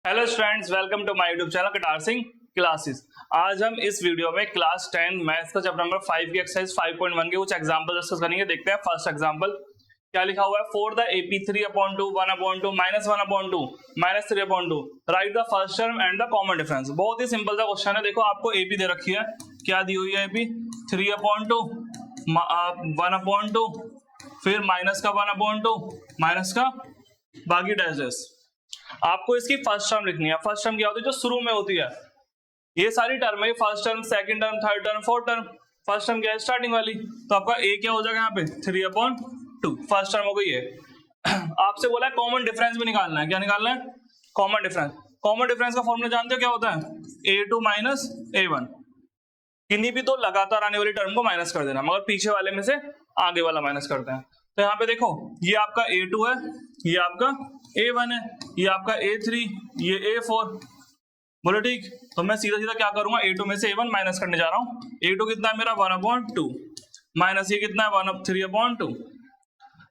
Hello students, welcome to my YouTube channel Katar Singh classes. आज हम इस वीडियो में क्लास 10 मैथ्स का चैप्टर नंबर 5 की एक्सरसाइज 5.1 के कुछ एग्जांपल डिस्कस करेंगे। देखते हैं फर्स्ट एग्जांपल क्या लिखा हुआ है। For the AP 3/2 1/2 -1/2 -3/2 right the first term and the common difference. बहुत ही सिंपल सा क्वेश्चन है। देखो आपको एपी दे रखी है, क्या दी हुई है एपी 3/2 1/2 फिर माइनस का 1/2 माइनस का बाकी डैशेस। आपको इसकी फर्स्ट टर्म लिखनी है। फर्स्ट टर्म क्या होती है? जो शुरू में होती है। ये सारी टर्म है, first term, second term, third term, fourth term. First term क्या है? स्टार्टिंग वाली। तो आपका ए क्या हो जाएगा यहाँ पे? 3/2 फर्स्ट टर्म हो गई है। आपसे बोला है कॉमन डिफरेंस भी निकालना है। क्या निकालना है? Common difference. कॉमन डिफरेंस का फॉर्मूला जानते हो क्या होता है? A2 minus A1। किन्हीं भी दो लगातार आने वाली टर्म को माइनस कर देना, मगर पीछे वाले में से आगे वाला माइनस करते हैं। तो यहाँ पे देखो, ये आपका A2 है, ये आपका A1 है, ये आपका A3, ये A4। बोलो ठीक। तो मैं सीधा सीधा क्या करूंगा? A2 में से A1 माइनस करने जा रहा हूँ। A2 कितना है मेरा? 1/2 माइनस ये कितना है? 3/2।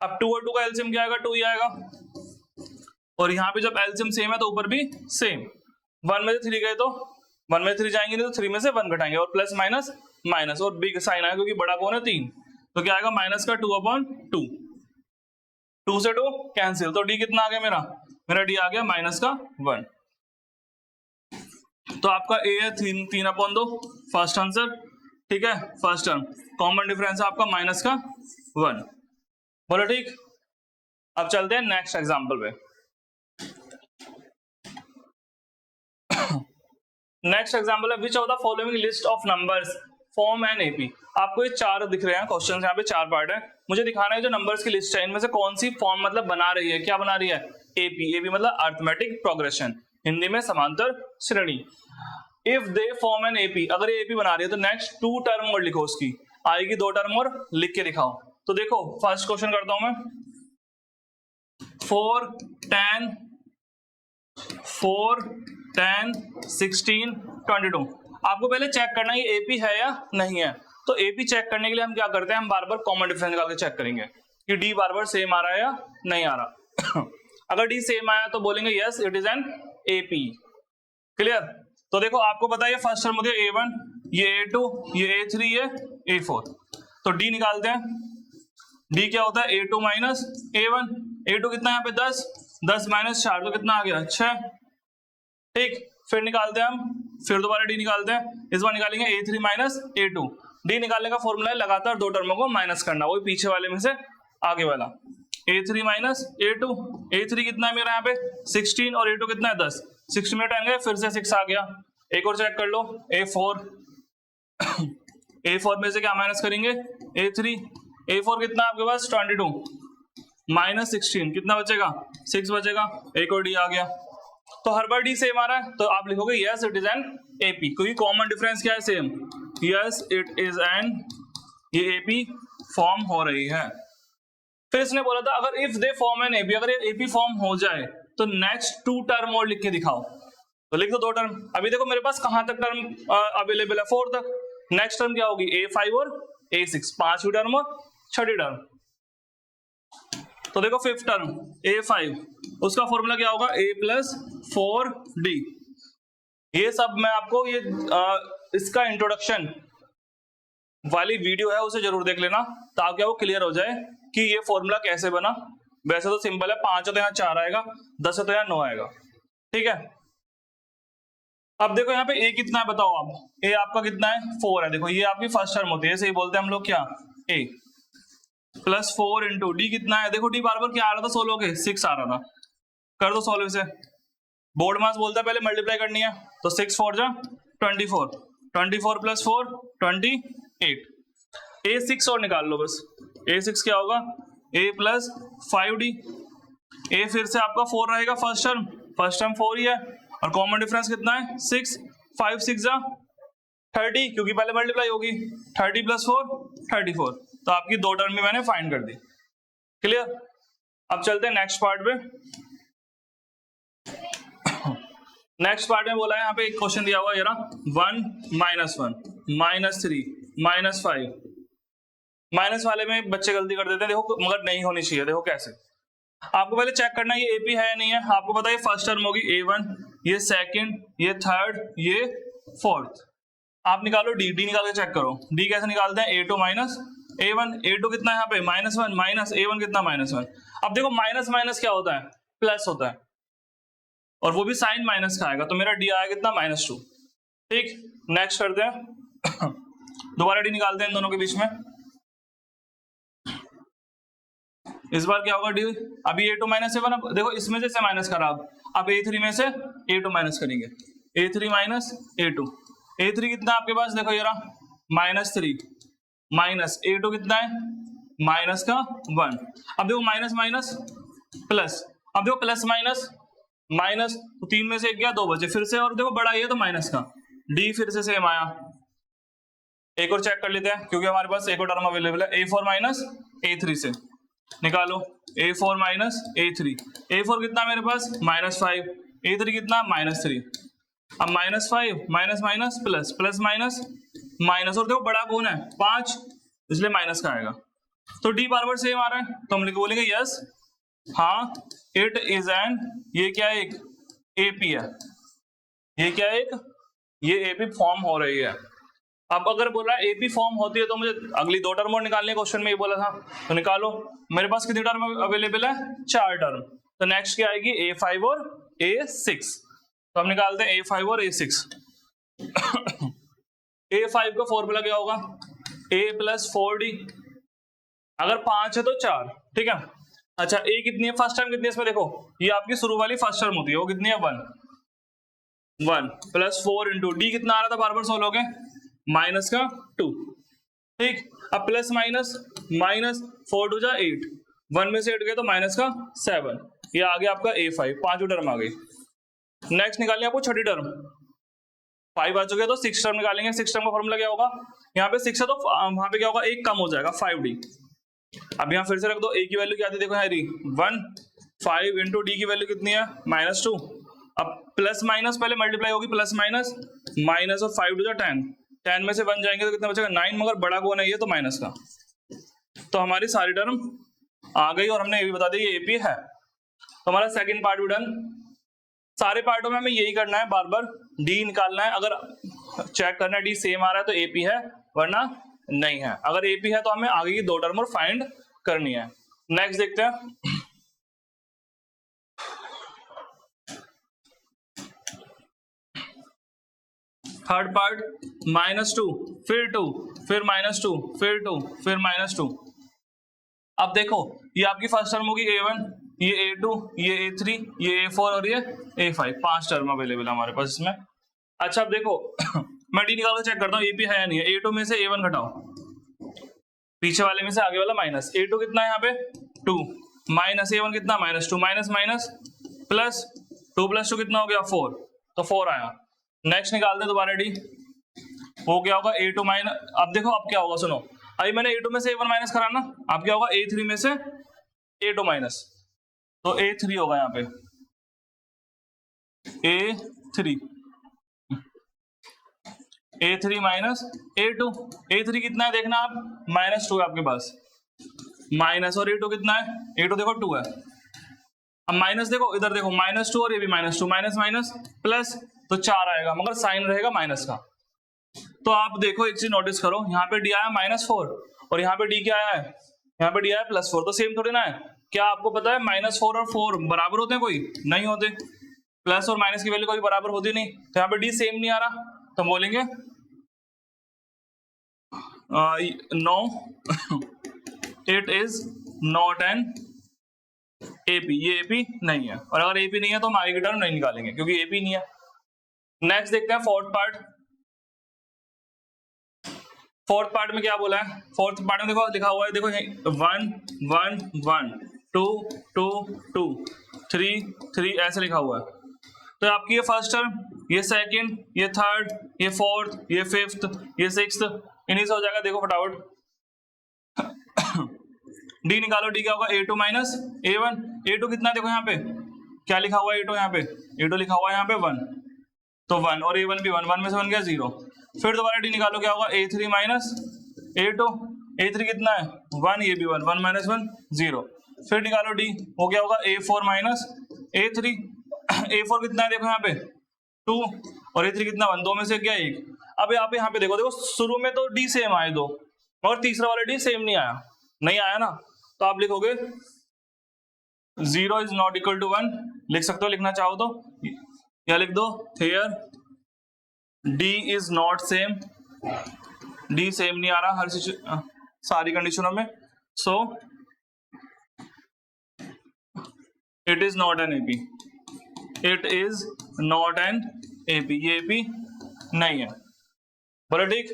अब 2 और 2 का एलसीएम क्या आएगा? 2 ही आएगा। और यहाँ पे जब एलसीएम सेम है तो ऊपर भी सेम। 1 में से 3 गए तो 1 में 3 जाएंगे नहीं, तो 3 में से 1 घटाएंगे और प्लस माइनस माइनस और बिग साइन आएगा क्योंकि बड़ा कौन है? 3। तो क्या आएगा? माइनस का 2/2। 2 से 2 कैंसिल, तो डी कितना आ गया मेरा? मेरा डी आ गया माइनस का 1। तो आपका ए है 3/2 फर्स्ट आंसर। ठीक है, फर्स्ट टर्म। कॉमन डिफरेंस है आपका माइनस का 1। बोलो ठीक। अब चलते हैं नेक्स्ट एग्जांपल पे। नेक्स्ट एग्जांपल है which of the following list of numbers form an AP. आपको ये 4 दिख रहे हैं क्वेश्चन, यहाँ पे 4 पार्ट है। मुझे दिखाना है जो नंबर्स की लिस्ट है इनमें से कौन सी फॉर्म मतलब बना रही है। क्या बना रही है? एपी। एपी मतलब अरिथमेटिक प्रोग्रेशन, हिंदी में समांतर श्रेणी। If they form an AP, अगर ये एपी बना रही है तो नेक्स्ट 2 टर्म और लिखो, उसकी आएगी 2 टर्म और लिख के दिखाओ। तो देखो फर्स्ट क्वेश्चन करता हूं मैं। 4 10 16 22। आपको पहले चेक करना है ये एपी है या नहीं है। तो एपी चेक करने के लिए हम क्या करते हैं? हम बार बार कॉमन डिफरेंस निकाल के चेक करेंगे कि डी बार बार सेम आ रहा है या नहीं आ रहा। अगर डी सेम आया तो बोलेंगे yes it is an AP. Clear? तो देखो आपको पता है फर्स्ट टर्म होती है A1, ये A2, ये A3, ये A4। तो डी निकालते हैं। डी क्या होता है? A2 minus A1। A2 कितना है यहाँ पे? 10। 10 माइनस 4 तो कितना आ गया? 6। ठीक, फिर निकालते हैं हम, फिर दोबारा डी निकालते हैं। इस बार निकालेंगे A3 माइनस A2। डी निकालने का फॉर्मूला है लगातार 2 टर्मों को माइनस करना, वही पीछे वाले में से आगे वाला। A3 minus A2। A3 कितना है मेरा यहाँ पे? 16 और A2 कितना है? 10। 6 में 10 गए, फिर से 6 आ गया। एक और चेक कर लो, A4। A4 में से क्या माइनस करेंगे? A3। A4 कितना है आपके पास? 22 माइनस 16 कितना बचेगा? 6 बचेगा। एक और डी आ गया। तो हर बार डी सेम आ रहा है तो आप लिखोगे yes it is an AP, क्योंकि कॉमन डिफरेंस क्या है? Same. Yes it is an, ये एपी फॉर्म हो रही है। फिर इसने बोला था अगर if they form an AP, अगर ये एपी फॉर्म हो जाए तो नेक्स्ट 2 टर्म और लिख के दिखाओ। तो लिख दो 2 टर्म। अभी देखो मेरे पास कहां तक टर्म अवेलेबल है? 4 तक। नेक्स्ट टर्म क्या होगी? A5 और A6, 5वीं टर्म और 6ठी टर्म। तो देखो 5th टर्म A5, उसका फॉर्मूला क्या होगा? A plus 4D। ये सब मैं आपको ये इसका इंट्रोडक्शन वाली वीडियो है, उसे जरूर देख लेना ताकि वो क्लियर हो जाए कि ये फॉर्मूला कैसे बना। वैसे तो सिंपल है, 5 है तो यहाँ 4 आएगा, 10 है तो यहाँ 9 आएगा। ठीक है, अब देखो यहाँ पे A कितना है बताओ आप? A आपका कितना है? 4 है। देखो ये आपकी फर्स्ट टर्म होती है, ऐसे ही बोलते हैं हम लोग, क्या? A प्लस 4 इंटू डी कितना है? देखो डी बार बार क्या आ रहा था? सोल्व के 6 आ रहा था। कर दो सोल्व से। बोर्ड मास बोलता है पहले मल्टीप्लाई करनी है, तो 6 4 जा 24, 24 प्लस 4 28। A6 और निकाल लो बस। A6 क्या होगा? A plus 5D। A फिर से आपका 4 रहेगा, फर्स्ट टर्म 4 ही है, और कॉमन डिफरेंस कितना है? 6। 5 6 जा 30, क्योंकि पहले मल्टीप्लाई होगी। 30 प्लस 4 34। तो आपकी 2 टर्म भी मैंने फाइंड कर दी। क्लियर? अब चलते हैं नेक्स्ट पार्ट पे। नेक्स्ट पार्ट में बोला है यहाँ पे एक क्वेश्चन दिया हुआ है जरा, 1 -1 -3 -5। माइनस वाले में बच्चे गलती कर देते हैं, देखो, मगर नहीं होनी चाहिए। देखो कैसे, आपको पहले चेक करना है ये एपी है या नहीं है। आपको पता है फर्स्ट टर्म होगी A1, ये सेकंड, ये थर्ड, ये फोर्थ। आप निकालो डी, डी निकाल के चेक करो। डी कैसे निकालते हैं, A2 माइनस A1। A2 कितना है यहाँ पे -1 माइनस A1 कितना -1। अब देखो माइनस माइनस क्या होता है, प्लस होता है, और वो भी साइन माइनस का आएगा, तो मेरा डी आया कितना -2। ठीक, नेक्स्ट करते हैं दोबारा डी निकालते हैं इन दोनों के बीच में। इस बार क्या होगा डी, अभी A2 माइनस A1, अब देखो इसमें से माइनस करा, अब A3 में से A2 माइनस करेंगे, A3 माइनस A2। A3 कितना आपके पास, देखो ये रहा -3 माइनस A2 कितना है माइनस का 1। अब देखो माइनस माइनस प्लस, अब देखो प्लस माइनस माइनस, तो 3 में से 1 गया, 2 बचे फिर से, और देखो बड़ा ये तो माइनस का, डी फिर से सेम आया। एक और चेक कर लेते हैं क्योंकि हमारे पास एक और टर्म अवेलेबल है, A4 माइनस A3 से निकालो, A4 माइनस A3। A4 कितना मेरे पास -5, A3 कितना -3। अब -5 minus minus plus, plus minus minus, और देखो बड़ा कौन है 5, इसलिए माइनस का आएगा। तो डी बार बार सेम आ रहा है, तो हम बोलेंगे यस, हाँ इट इज एन, ये क्या है, एक AP है, ये क्या है, एक ये AP फॉर्म हो रही है। अब अगर बोल रहा है AP फॉर्म होती है तो मुझे अगली 2 टर्म और निकालने, क्वेश्चन में ये बोला था, तो निकालो। मेरे पास कितनी टर्म अवेलेबल है, 4 टर्म, तो नेक्स्ट क्या आएगी A5 और A6। तो हम निकालते हैं A5 और A6। A5 का फॉर्मूला क्या होगा, A + 4D, अगर 5 है तो 4, ठीक है। अच्छा A कितनी है, फर्स्ट टर्म कितनी है इसमें, देखो ये आपकी शुरू वाली फर्स्ट टर्म होती है, वो कितनी है 1 + 4 × D कितना आ रहा था, बार बार सोल्व हो गए, -2। ठीक, अब प्लस माइनस माइनस 4 2 जा 8, 1 में से 8 गए तो -7, ये आ गया आपका A5, 5 टर्म आ गई। नेक्स्ट निकालिए आपको छठी टर्म, 5 आ चुके तो 6 टर्म निकालेंगे। 6 टर्म का फॉर्मूला क्या होगा, यहाँ पे 6 है तो वहां पे क्या होगा, 1 कम हो जाएगा 5D। अब यहाँ फिर से रख दो, A की वैल्यू क्या थी, देखो हैरी 1, 5 × D की वैल्यू कितनी है -2। अब प्लस माइनस पहले मल्टीप्लाई होगी, प्लस माइनस माइनस, और 5 2 जा 10, 10 में से 1 जाएंगे तो कितना बचेगा 9, मगर बड़ा कौन है ये, तो माइनस का। तो हमारी सारी टर्म आ गई, और हमने ये भी बता दिया ये AP है। तो हमारा सेकंड पार्ट भी डन। सारे पार्टों में हमें यही करना है, बार बार डी निकालना है। अगर चेक करना है डी सेम आ रहा है तो AP है, वरना नहीं है। अगर AP है तो हमें आगे की 2 टर्म और फाइंड करनी है। नेक्स्ट देखते हैं, थर्ड पार्ट -2 फिर 2 फिर -2 फिर 2 फिर -2। अब देखो ये आपकी फर्स्ट टर्म होगी A1, ये A2, ये A3, ये A4 और ये A5, 5 टर्म अवेलेबल है हमारे पास इसमें। अच्छा अब देखो मैं डी निकाल के चेक करता हूँ AP है या नहीं है। A2 में से A1 घटाओ, पीछे वाले में से आगे वाला माइनस। A2 कितना है यहाँ पे 2, माइनस A1 कितना -2, माइनस माइनस प्लस 2 + 2 कितना हो गया 4, तो 4 आया। नेक्स्ट निकालते हैं दोबारा डी, वो क्या होगा A2 माइनस। अब देखो अब क्या होगा, सुनो अभी मैंने A2 में से A1 माइनस करा ना, अब क्या होगा A3 में से A2 माइनस, तो A3 होगा यहाँ पे A3 माइनस A2। A3 कितना है देखना आप, -2 है आपके पास, माइनस, और A2 कितना है, A2 देखो 2 है। अब माइनस देखो इधर देखो -2 और ये भी -2, माइनस माइनस प्लस, तो 4 आएगा, मगर साइन रहेगा माइनस का। तो आप देखो एक चीज नोटिस करो, यहाँ पे डी आया -4 और यहाँ पे डी क्या आया है, यहाँ पे डी आया +4, तो सेम थोड़ी ना है। क्या आपको पता है -4 और 4 बराबर होते हैं, कोई नहीं होते, प्लस और माइनस की वैल्यू कभी बराबर होती नहीं, तो यहाँ पे डी सेम नहीं आ रहा, तो हम बोलेंगे no it is not an AP, ये AP नहीं है। और अगर AP नहीं है तो हम आगे की टर्म नहीं निकालेंगे क्योंकि AP नहीं है। नेक्स्ट देखते हैं फोर्थ पार्ट। फोर्थ पार्ट में क्या बोला है, फोर्थ पार्ट में देखो लिखा हुआ है, देखो 1 1 1 2 2 2 3 3 ऐसे लिखा हुआ है। तो आपकी ये फर्स्ट टर्म, ये सेकंड, ये थर्ड, ये फोर्थ, ये फिफ्थ, ये सिक्स्थ, इन्हीं से हो जाएगा। देखो फटाफट डी निकालो, डी क्या होगा A2 माइनस A1। A2 कितना है देखो यहाँ पे क्या लिखा हुआ है, A2 यहाँ पे A2 लिखा हुआ है यहाँ पे 1, तो 1 और A1 भी 1, 1 में से 1 गया 0। फिर दोबारा डी निकालो, क्या होगा A3 माइनस A2। A3 कितना है 1, ये भी 1, 1 - 1 0। फिर निकालो डी, वो क्या होगा A4 माइनस A3 A4 कितना है देखो यहाँ पे 2 और A3 कितना 1, दो में से क्या 1। अब यहाँ पे देखो शुरू में तो D सेम आए दो, मगर तीसरा वाला D सेम नहीं आया ना, तो आप लिखोगे 0 इज नॉट इक्वल टू 1, लिख सकते हो लिखना चाहो तो, या लिख दो here D is not same, D same नहीं आ रहा हर सारी कंडीशनों में, so it is not an AP, it is not an AP, ये AP नहीं है। बोलो ठीक,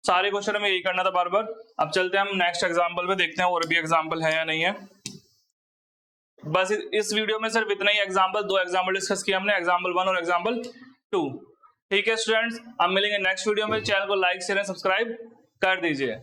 सारे क्वेश्चन में यही करना था बार बार। अब चलते हैं हम नेक्स्ट एग्जांपल पे, देखते हैं और भी एग्जांपल है या नहीं है। बस इस वीडियो में सिर्फ इतना ही एग्जांपल, 2 एग्जांपल डिस्कस किया हमने, एग्जांपल 1 और एग्जांपल 2। ठीक है स्टूडेंट्स, अब मिलेंगे नेक्स्ट वीडियो में। चैनल को लाइक शेयर एंड सब्सक्राइब कर दीजिए।